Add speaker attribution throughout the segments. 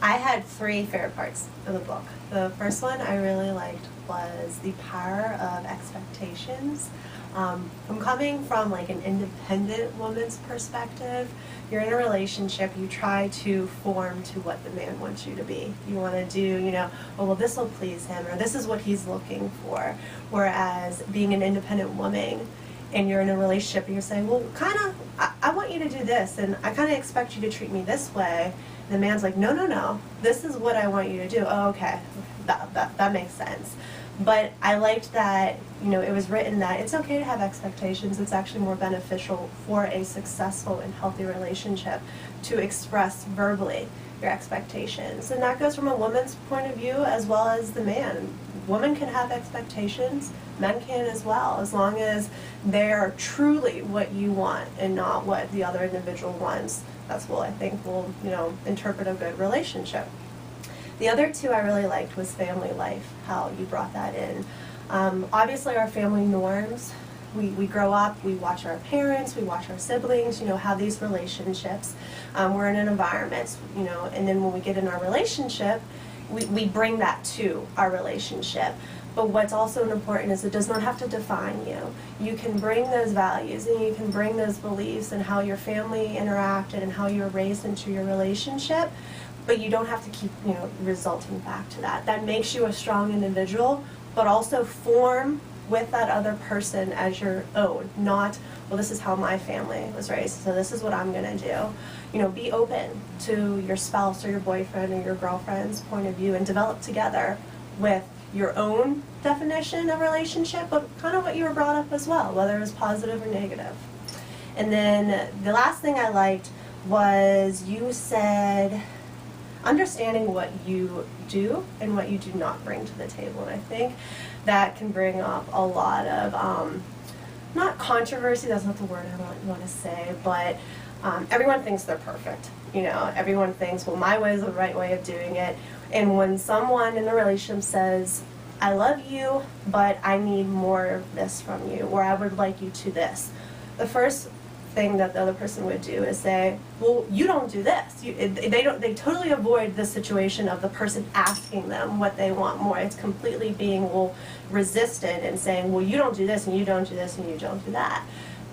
Speaker 1: I had three favorite parts of the book. The first one I really liked was the power of expectations. I'm coming from like an independent woman's perspective. You're in a relationship, you try to form to what the man wants you to be. You want to do, you know, oh, well, this will please him, or this is what he's looking for. Whereas being an independent woman, and you're in a relationship and you're saying, well, I want you to do this, and I kind of expect you to treat me this way. And the man's like, no, this is what I want you to do. Oh, okay, that makes sense. But I liked that, you know, it was written that it's okay to have expectations. It's actually more beneficial for a successful and healthy relationship to express verbally your expectations. And that goes from a woman's point of view as well as the man. Women can have expectations, men can as well, as long as they're truly what you want and not what the other individual wants. That's what I think will, you know, interpret a good relationship. The other two I really liked was family life, how you brought that in. Obviously our family norms, we grow up, we watch our parents, we watch our siblings, you know, have these relationships. We're in an environment, you know, and then when we get in our relationship, we bring that to our relationship. But what's also important is it does not have to define you. You can bring those values and you can bring those beliefs and how your family interacted and how you were raised into your relationship, but you don't have to keep, you know, resulting back to that. That makes you a strong individual, but also form with that other person as your own, not, well, this is how my family was raised, so this is what I'm gonna do. You know, be open to your spouse or your boyfriend or your girlfriend's point of view and develop together with your own definition of relationship, but kind of what you were brought up as well, whether it was positive or negative. And then the last thing I liked was you said understanding what you do and what you do not bring to the table. And I think that can bring up a lot of, not controversy, that's not the word I want to say, but everyone thinks they're perfect. You know, everyone thinks, well, my way is the right way of doing it. And when someone in the relationship says, I love you, but I need more of this from you, or I would like you to this, the first thing that the other person would do is say, well, you don't do this. They totally avoid the situation of the person asking them what they want more. It's completely being, well, resistant and saying, well, you don't do this, and you don't do this, and you don't do that.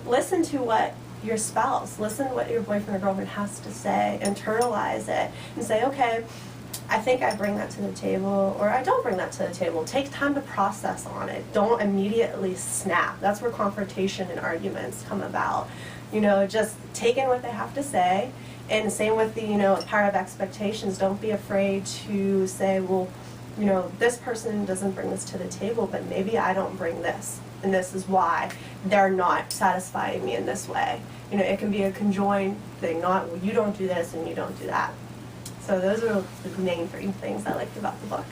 Speaker 1: Listen to what your spouse, listen to what your boyfriend or girlfriend has to say, internalize it, and say, okay, I think I bring that to the table, or I don't bring that to the table. Take time to process on it. Don't immediately snap. That's where confrontation and arguments come about. You know, just take in what they have to say, and same with the, you know, power of expectations. Don't be afraid to say, well, you know, this person doesn't bring this to the table, but maybe I don't bring this, and this is why they're not satisfying me in this way. You know, it can be a conjoined thing, not, well, you don't do this and you don't do that. So those are the main three things I liked about the book.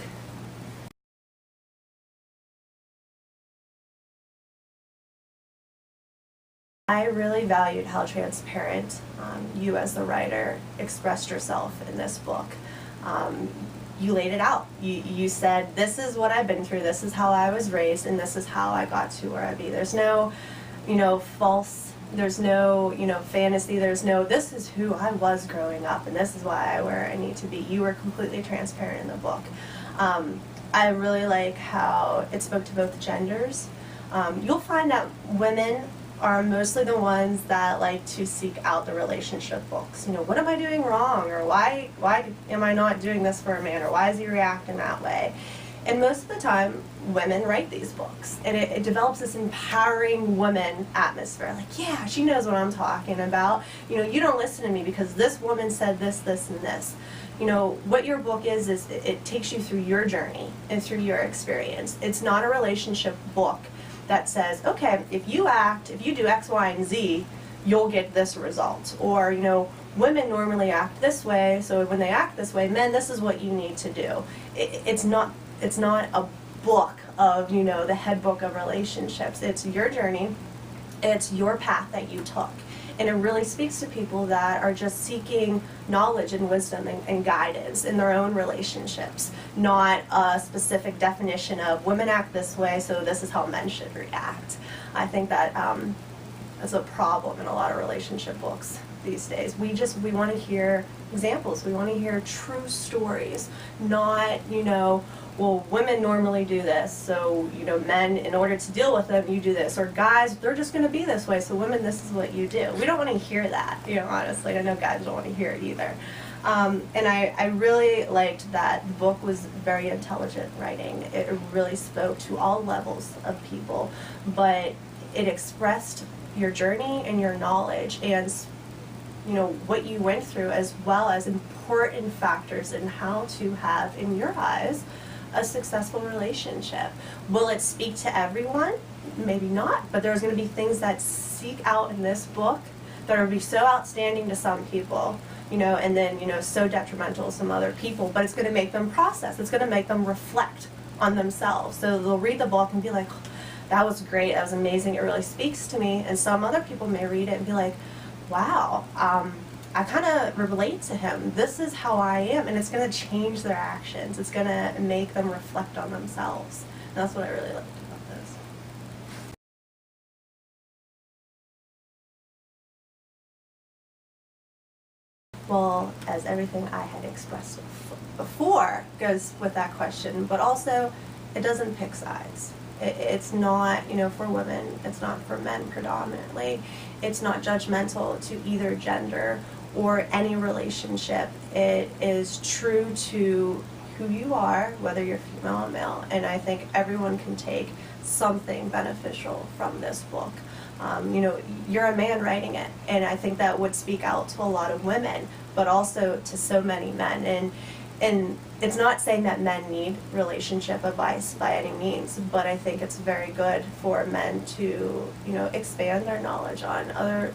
Speaker 1: I really valued how transparent you as the writer expressed yourself in this book. You laid it out. You said, this is what I've been through, this is how I was raised, and this is how I got to where I be. There's no, you know, false, there's no, you know, fantasy, there's no, this is who I was growing up, and this is why I where I need to be. You were completely transparent in the book. I really like how it spoke to both genders. You'll find that women are mostly the ones that like to seek out the relationship books. You know, what am I doing wrong? Or why am I not doing this for a man? Or why is he reacting that way? And most of the time, women write these books. And it develops this empowering woman atmosphere. Like, yeah, she knows what I'm talking about. You know, you don't listen to me because this woman said this, this, and this. You know, what your book is it takes you through your journey and through your experience. It's not a relationship book that says, okay, if you do X, Y, and Z, you'll get this result. Or, you know, women normally act this way, so when they act this way, men, this is what you need to do. It's not a book of, you know, the head book of relationships. It's your journey, it's your path that you took. And it really speaks to people that are just seeking knowledge and wisdom and guidance in their own relationships, not a specific definition of women act this way, so this is how men should react. I think that is a problem in a lot of relationship books. these days. We want to hear examples. We want to hear true stories, not, well, women normally do this, so, men, in order to deal with them, you do this. Or guys, they're just going to be this way, so women, this is what you do. We don't want to hear that, honestly. I know guys don't want to hear it either. And I really liked that the book was very intelligent writing. It really spoke to all levels of people, but it expressed your journey and your knowledge and what you went through, as well as important factors in how to have, in your eyes, a successful relationship. Will it speak to everyone? Maybe not, but there's going to be things that seek out in this book that are be so outstanding to some people, and then, so detrimental to some other people, but it's going to make them process. It's going to make them reflect on themselves. So they'll read the book and be like, that was great, that was amazing, it really speaks to me. And some other people may read it and be like, wow, I kind of relate to him. This is how I am, and it's going to change their actions. It's going to make them reflect on themselves. And that's what I really liked about this. Well, as everything I had expressed before goes with that question, but also it doesn't pick sides. It's not, for women, it's not for men predominantly. It's not judgmental to either gender or any relationship. It is true to who you are, whether you're female or male, and I think everyone can take something beneficial from this book. You're a man writing it, and I think that would speak out to a lot of women, but also to so many men. And it's not saying that men need relationship advice by any means, but I think it's very good for men to, expand their knowledge on other,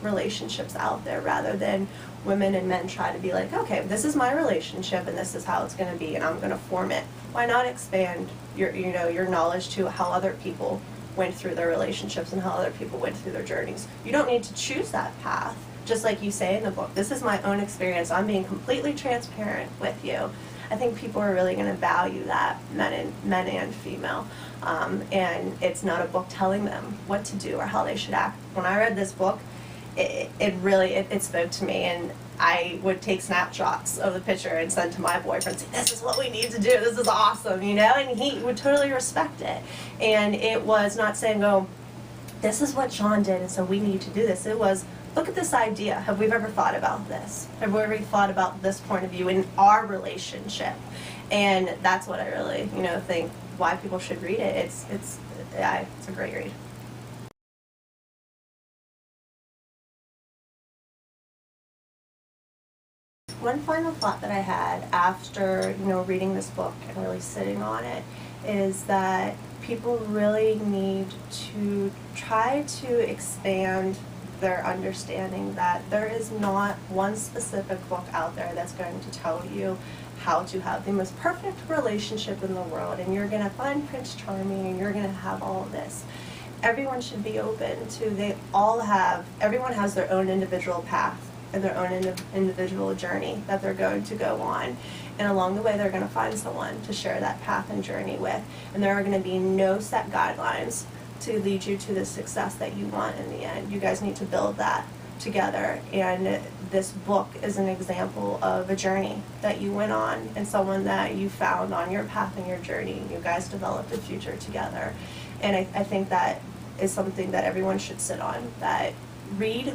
Speaker 1: relationships out there, rather than women and men try to be like, okay, this is my relationship and this is how it's going to be and I'm going to form it. Why not expand your knowledge to how other people went through their relationships and how other people went through their journeys? You don't need to choose that path. Just like you say in the book, this is my own experience. I'm being completely transparent with you. I think people are really going to value that, men and female. And it's not a book telling them what to do or how they should act. When I read this book, it really spoke to me, and I would take snapshots of the picture and send to my boyfriend, say, this is what we need to do, this is awesome, and he would totally respect it. And it was not saying, oh, this is what Sean did, and so we need to do this. It was, look at this idea. Have we ever thought about this? Have we ever thought about this point of view in our relationship? And that's what I really, think why people should read it. It's a great read. One final thought that I had after, reading this book and really sitting on it is that people really need to try to expand their understanding that there is not one specific book out there that's going to tell you how to have the most perfect relationship in the world, and you're going to find Prince Charming and you're going to have all of this. Everyone should be open to, everyone has their own individual path and their own individual journey that they're going to go on. And along the way, they're going to find someone to share that path and journey with. And there are going to be no set guidelines to lead you to the success that you want in the end. You guys need to build that together. And this book is an example of a journey that you went on and someone that you found on your path and your journey. You guys developed a future together. And I think that is something that everyone should sit on, that read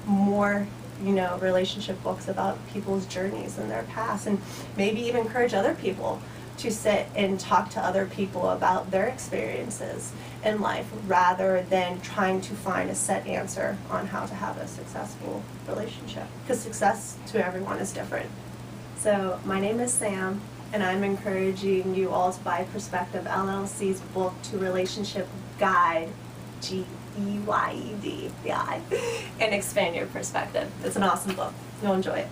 Speaker 1: more relationship books about people's journeys and their past, and maybe even encourage other people to sit and talk to other people about their experiences in life, rather than trying to find a set answer on how to have a successful relationship, because success to everyone is different. So my name is Sam, and I'm encouraging you all to buy Perspective LLC's book, To Relationship Guide, GEYED, and expand your perspective. It's an awesome book. You'll enjoy it.